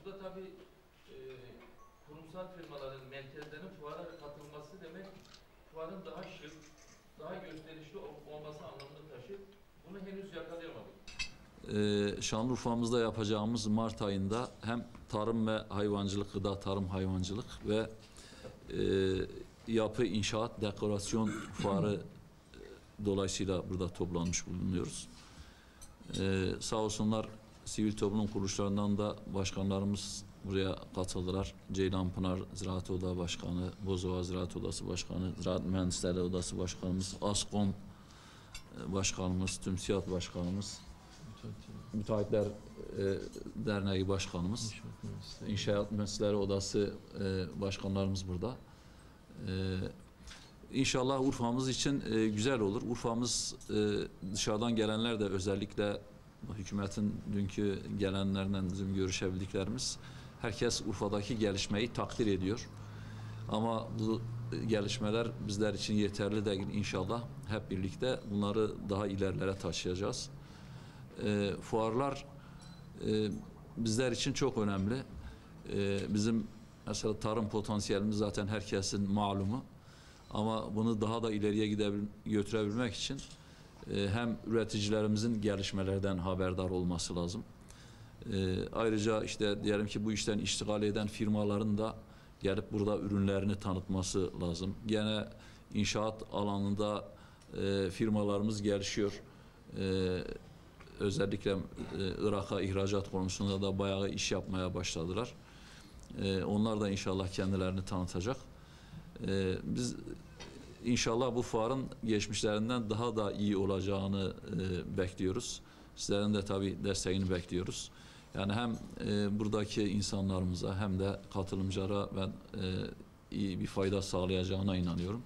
burada tabii kurumsal firmaların, merkezlerin fuara katılması demek fuarın daha şık, daha gösterişli olması anlamını taşır. Bunu henüz yakalayamadık. Şanlıurfa'mızda yapacağımız Mart ayında hem tarım ve hayvancılık, gıda, tarım, hayvancılık ve yapı, inşaat, dekorasyon fuarı dolayısıyla burada toplanmış bulunuyoruz. Sağ olsunlar sivil toplum kuruluşlarından da başkanlarımız buraya katıldılar. Ceylanpınar Ziraat Oda Başkanı, Bozova Ziraat Odası Başkanı, Ziraat Mühendisleri Odası Başkanımız, ASKOM Başkanımız, TÜMSİAD Başkanımız, Müteahhitler Derneği Başkanımız, İnşaat Mühendisleri Odası Başkanlarımız burada. İnşallah Urfa'mız için güzel olur. Urfa'mız dışarıdan gelenler de özellikle hükümetin dünkü gelenlerden bizim görüşebildiklerimiz, herkes Urfa'daki gelişmeyi takdir ediyor. Ama bu gelişmeler bizler için yeterli değil. İnşallah hep birlikte bunları daha ilerlere taşıyacağız. Fuarlar bizler için çok önemli. Bizim mesela tarım potansiyelimiz zaten herkesin malumu. Ama bunu daha da ileriye götürebilmek için hem üreticilerimizin gelişmelerden haberdar olması lazım. Ayrıca işte diyelim ki bu işten iştigal eden firmaların da gelip burada ürünlerini tanıtması lazım. Gene inşaat alanında firmalarımız gelişiyor. Özellikle Irak'a ihracat konusunda da bayağı iş yapmaya başladılar. Onlar da inşallah kendilerini tanıtacak. Biz inşallah bu fuarın geçmişlerinden daha da iyi olacağını bekliyoruz. Sizlerin de tabii desteğini bekliyoruz. Yani hem buradaki insanlarımıza hem de katılımcılara ben iyi bir fayda sağlayacağına inanıyorum.